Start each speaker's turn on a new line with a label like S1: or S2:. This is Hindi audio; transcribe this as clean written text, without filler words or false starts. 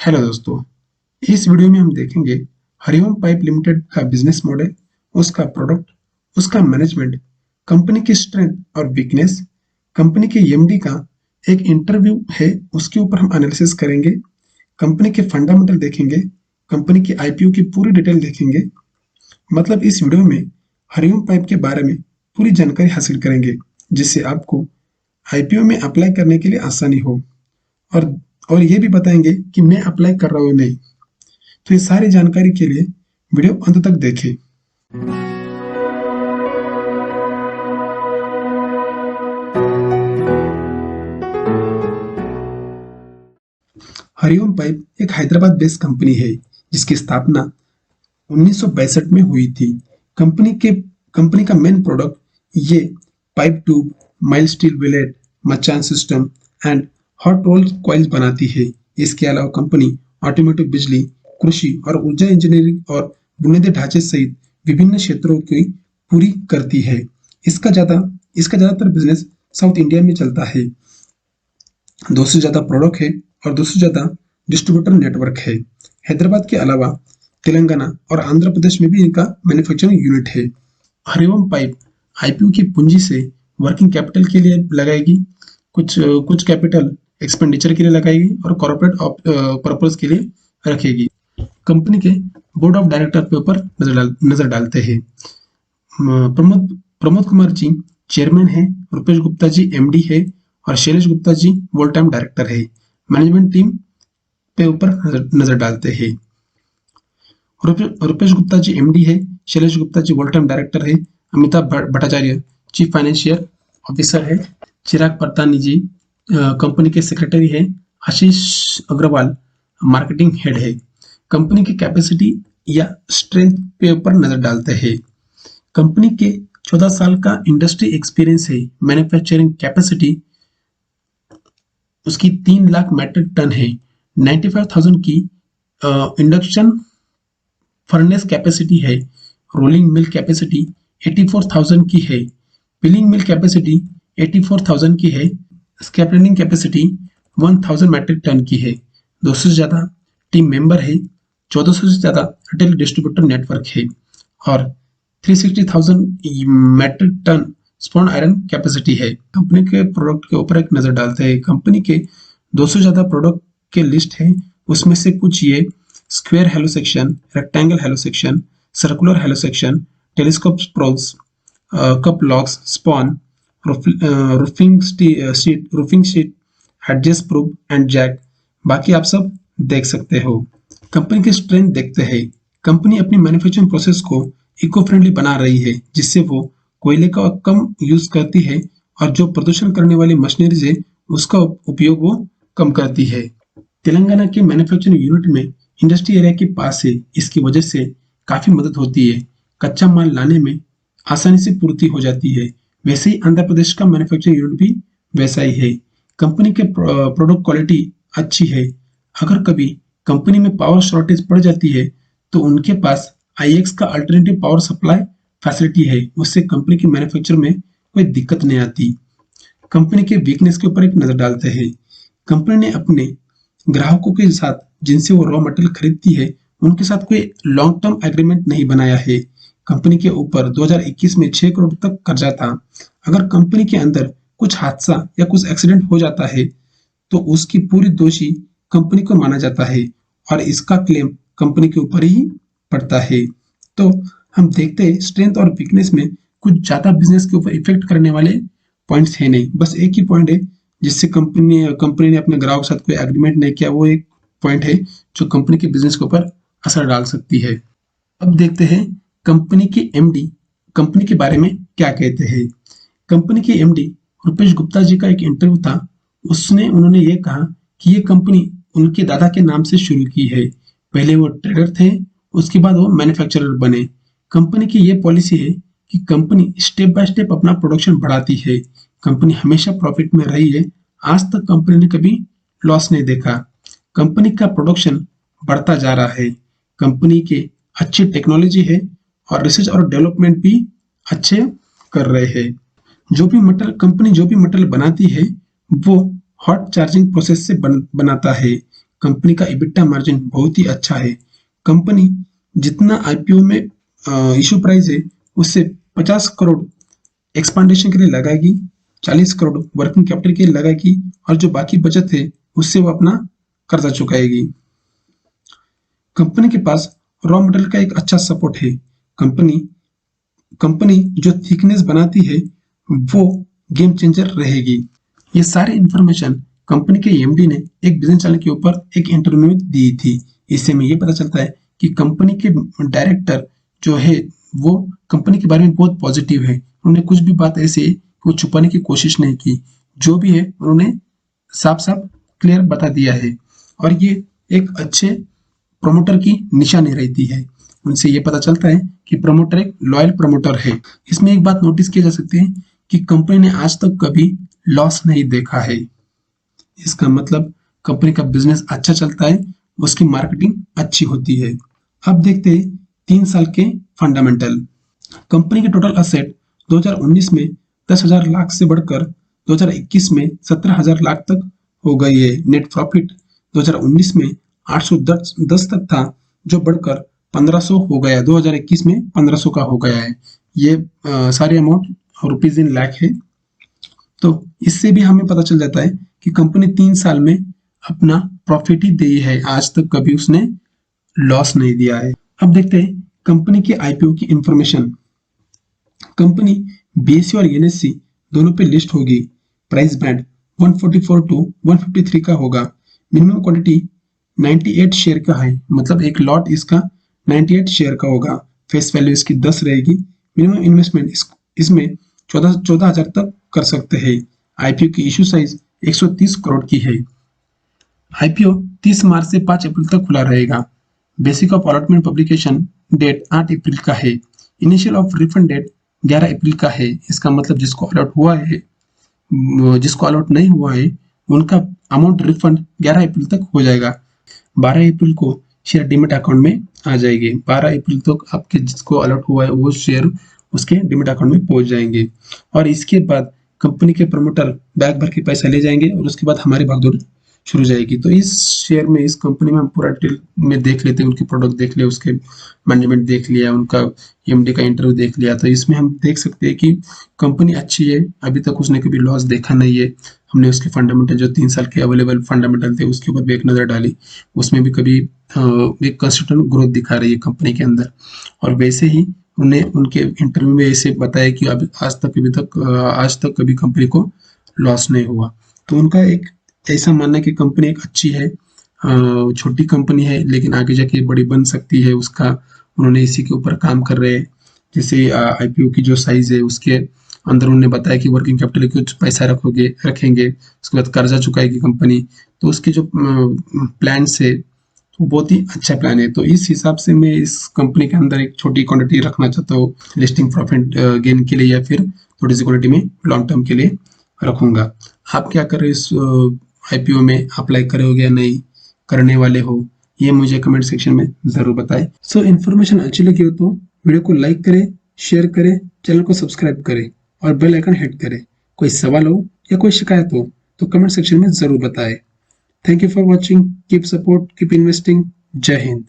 S1: हेलो दोस्तों। इस वीडियो में हम देखेंगे हरिओम पाइप लिमिटेड का बिजनेस मॉडल, उसका प्रोडक्ट, उसका मैनेजमेंट, कंपनी की स्ट्रेंथ और वीकनेस, कंपनी के एमडी का एक इंटरव्यू है उसके ऊपर हम एनालिसिस करेंगे, कंपनी के फंडामेंटल देखेंगे, कंपनी की आईपीओ की पूरी डिटेल देखेंगे। मतलब इस वीडियो में हरिओम पाइप के बारे में पूरी जानकारी हासिल करेंगे जिससे आपको आईपीओ में अप्लाई करने के लिए आसानी हो। और और ये भी बताएंगे कि मैं अप्लाई कर रहा हूँ नहीं। तो ये सारी जानकारी के लिए वीडियो अंत तक देखें। हरिओम पाइप एक हैदराबाद बेस्ड कंपनी है जिसकी स्थापना 1962 में हुई थी। कंपनी का मेन प्रोडक्ट ये pipe tube, mild steel billet, मचान system and hot roll coils बनाती है। इसके अलावा कंपनी ऑटोमोटिव, बिजली, कृषि और ऊर्जा इंजीनियरिंग और बुनियादी ढांचे सहित विभिन्न क्षेत्रों की पूरी करती है। इसका ज्यादातर बिजनेस साउथ इंडिया में चलता है। 200 से ज्यादा प्रोडक्ट है और 200 से ज्यादा डिस्ट्रीब्यूटर नेटवर्क है। हैदराबाद के अलावा तेलंगाना और आंध्र प्रदेश में भी इनका मैन्युफैक्चरिंग यूनिट है। हरिओम पाइप आईपीओ की पूंजी से वर्किंग कैपिटल के लिए लगाएगी, कुछ कैपिटल एक्सपेंडिचर के लिए लगाएगी और कॉर्पोरेट पर्पज के लिए रखेगी। कंपनी के बोर्ड ऑफ डायरेक्टर के ऊपर नजर डालते हैं। प्रमोद कुमार जी चेयरमैन है, रुपेश गुप्ता जी एमडी है और शैलेश गुप्ता जी वोल टाइम डायरेक्टर है। मैनेजमेंट टीम पे ऊपर नजर डालते हैं। रुपेश गुप्ता जी एमडी है, शैलेश गुप्ता जी वोल टाइम डायरेक्टर है, Amitabh Bhattacharya chief financial officer है, चिराग परतानी जी कंपनी के सेक्रेटरी है, आशीष अग्रवाल मार्केटिंग हेड है। कंपनी की कैपेसिटी या स्ट्रेंथ पे ऊपर नजर डालते हैं। कंपनी के 14 साल का इंडस्ट्री एक्सपीरियंस है। मैन्युफैक्चरिंग कैपेसिटी उसकी 3 लाख मैट्रिक टन है। 95,000 की इंडक्शन फर्नेस कैपेसिटी है। रोलिंग मिल कैपेसिटी 84,000 की है। पिलिंग मिल कैपेसिटी 84,000 की है। स्क्रैपिंग कैपेसिटी 1,000 मैट्रिक टन की है। 200 से ज्यादा टीम मेंबर है। 1400 से ज्यादा रिटेल डिस्ट्रीब्यूटर नेटवर्क है और 360,000 metric ton sponge iron capacity है। कंपनी के प्रोडक्ट के ऊपर एक नजर डालते हैं। कंपनी के 200 ज्यादा प्रोडक्ट के लिस्ट है, उसमें से कुछ ये square hollow section, rectangle hollow section, circular hollow section, telescope स्प्रोल्स, कप लॉक्स, स्पॉन, roofing sheet, adjust proof and jack. बाकी आप सब देख सकते हो। कंपनी की स्ट्रेंथ देखते हैं। कंपनी अपनी मैन्युफैक्चरिंग प्रोसेस को इको फ्रेंडली बना रही है जिससे वो कोयले का कम यूज करती है और जो प्रदूषण करने वाली मशीनरीज है उसका उपयोग वो कम करती है। तेलंगाना के मैन्युफैक्चरिंग यूनिट में इंडस्ट्री एरिया के पास है, इसकी वजह से काफी मदद होती है। कच्चा माल लाने में आसानी से पूर्ति हो जाती है। वैसे ही आंध्र प्रदेश का मैन्युफैक्चरिंग यूनिट भी वैसा ही है। कंपनी के प्रोडक्ट क्वालिटी अच्छी है। अगर कभी कंपनी में पावर शॉर्टेज पड़ जाती है तो उनके पास आईएक्स का अल्टरनेटिव पावर सप्लाई फैसिलिटी है, उससे कंपनी की मैन्युफैक्चर में कोई दिक्कत नहीं आती। कंपनी के वीकनेस के ऊपर एक नजर डालते हैं। कंपनी ने अपने ग्राहकों के साथ जिनसे वो रॉ मटेरियल खरीदती है उनके साथ कोई लॉन्ग टर्म एग्रीमेंट नहीं बनाया है। कंपनी के ऊपर 2021 में 6 करोड़ तक कर्जा था। अगर कंपनी के अंदर कुछ हादसा या कुछ एक्सीडेंट हो जाता है तो उसकी पूरी दोषी कंपनी को माना जाता है और इसका क्लेम कंपनी के ऊपर ही पड़ता है। तो हम देखते हैं स्ट्रेंथ और वीकनेस में कुछ ज्यादा बिजनेस के ऊपर इफेक्ट करने वाले पॉइंट्स है नहीं, बस एक ही पॉइंट है जिससे कंपनी ने अपने ग्राहक के साथ कोई एग्रीमेंट नहीं किया। वो एक पॉइंट है जो कंपनी के बिजनेस के ऊपर असर डाल सकती है। अब देखते हैं कंपनी के एमडी कंपनी के बारे में क्या कहते हैं। कंपनी के एमडी रुपेश गुप्ता जी का एक इंटरव्यू था, उन्होंने ये कहा कि ये कंपनी उनके दादा के नाम से शुरू की है। पहले वो ट्रेडर थे, उसके बाद वो मैन्युफैक्चरर बने। कंपनी की ये पॉलिसी है कि कंपनी स्टेप बाय स्टेप अपना प्रोडक्शन बढ़ाती है। कंपनी हमेशा प्रॉफिट में रही है। आज तक कंपनी ने कभी लॉस नहीं देखा। कंपनी का प्रोडक्शन बढ़ता जा रहा है। कंपनी के अच्छी टेक्नोलॉजी है और रिसर्च और डेवलपमेंट भी अच्छे कर रहे हैं। कंपनी जो भी मटेरियल बनाती है वो हॉट चार्जिंग प्रोसेस से बनाता है। कंपनी का EBITDA मार्जिन बहुत ही अच्छा है। कंपनी जितना आईपीओ में इशू प्राइस है उससे 50 करोड़ एक्सपांडेशन के लिए लगाएगी, 40 करोड़ वर्किंग कैपिटल के लिए लगाएगी और जो बाकी बचत है उससे वो अपना कर्जा चुकाएगी। कंपनी के पास रॉ मटेरियल का एक अच्छा सपोर्ट है। कंपनी कंपनी जो थिकनेस बनाती है वो गेम चेंजर रहेगी। ये सारी इंफॉर्मेशन कंपनी के एमडी ने एक बिजनेस चैनल के ऊपर एक इंटरव्यू में दी थी। इससे हमें ये पता चलता है कि कंपनी के डायरेक्टर जो है वो कंपनी के बारे में बहुत पॉजिटिव है। उन्होंने कुछ भी बात ऐसी है कि वो छुपाने की कोशिश नहीं की, जो भी है उन्होंने साफ साफ क्लियर बता दिया है और ये एक अच्छे प्रमोटर की निशानी रहती है। उनसे ये पता चलता है कि प्रमोटर एक लॉयल प्रमोटर है। इसमें एक बात नोटिस की जा सकती है कि कंपनी ने आज तक कभी लॉस नहीं देखा है। इसका मतलब कंपनी का बिजनेस अच्छा चलता है, उसकी मार्केटिंग अच्छी होती है। अब देखते हैं 3 साल के फंडामेंटल। कंपनी के टोटल असेट 2019 में 10,000 लाख से बढ़कर 2021 में 17,000 लाख तक हो गई है। नेट प्रॉफिट 2019 में 810 तक था, जो बढ़कर 1500 हो गया। 2021 में 1500 का हो गया है। ये सारे अमाउंट रुपीज इन लाख है। तो इससे भी हमें पता चल जाता है कि कंपनी 3 साल में अपना प्रॉफिट ही दी है, आज तक कभी उसने लॉस नहीं दिया है। अब देखते हैं कंपनी के आईपीओ की इंफॉर्मेशन। कंपनी बीएससी और एनएससी दोनों पे लिस्ट होगी। प्राइस बैंड 144 टू 153 का होगा। मिनिमम क्वांटिटी 98 शेयर का है, मतलब एक लॉट इसका 98 शेयर का होगा। फेस वैल्यू इसकी 10 रहेगी। मिनिमम इन्वेस्टमेंट इसमें 14,000 तक कर सकते हैं। आईपीओ की इशू साइज 130 करोड़ की है। आईपीओ 30 मार्च से 5 अप्रैल तक खुला रहेगा। Basic of allotment publication date 8 April का है। Initial of refund date 11 April का है। इसका मतलब जिसको अलॉट हुआ है, जिसको अलॉट नहीं हुआ है, उनका अमाउंट रिफंड 11 अप्रैल तक हो जाएगा। 12 अप्रैल को शेयर डीमेट अकाउंट में आ जाएंगे। 12 अप्रैल तक आपके जिसको अलॉट हुआ है वो शेयर उसके डीमेट अकाउंट में पहुंच जाएंगे और इसके बाद कंपनी के प्रमोटर बैग भर के पैसा ले जाएंगे और उसके बाद हमारी भागदौड़ शुरू हो जाएगी। तो इस शेयर में, इस कंपनी में हम पूरा डिटेल में देख लेते हैं। उनके प्रोडक्ट देख लिया, उसके मैनेजमेंट देख लिया, उनका एमडी का इंटरव्यू देख लिया। तो इसमें हम देख सकते हैं कि कंपनी अच्छी है, अभी तक उसने कभी लॉस देखा नहीं है। हमने उसके फंडामेंटल जो 3 साल के अवेलेबल फंडामेंटल थे उसके ऊपर भी एक नज़र डाली, उसमें भी कभी एक कंसिस्टेंट ग्रोथ दिखा रही है कंपनी के अंदर। और वैसे ही उन्हें उनके इंटरव्यू में ऐसे बताया कि आज तक कभी कंपनी को लॉस नहीं हुआ। तो उनका एक ऐसा मानना है कि कंपनी एक अच्छी है, छोटी कंपनी है लेकिन आगे जाके बड़ी बन सकती है। उसका उन्होंने इसी के ऊपर काम कर रहे हैं। जैसे आईपीओ की जो साइज है उसके अंदर उन्होंने बताया कि वर्किंग कैपिटल कुछ पैसा रखेंगे, उसके बाद कर्जा चुकाएगी कंपनी। तो उसके जो प्लान है वो बहुत ही अच्छा प्लान है। तो इस हिसाब से मैं इस कंपनी के अंदर एक छोटी क्वांटिटी रखना चाहता हूँ, लिस्टिंग प्रॉफिट गेन के लिए या फिर थोड़ी सी क्वांटिटी में लॉन्ग टर्म के लिए रखूंगा। आप क्या कर रहे हो, इस आईपीओ में अप्लाई करोगे या नहीं करने वाले हो, ये मुझे कमेंट सेक्शन में जरूर बताएं। सो इन्फॉर्मेशन अच्छी लगी हो तो वीडियो को लाइक करें, शेयर करें, चैनल को सब्सक्राइब करें और बेल आइकन हिट करें। कोई सवाल हो या कोई शिकायत हो तो कमेंट सेक्शन में जरूर बताएं। Thank you for watching. Keep support, keep investing. Jai Hind.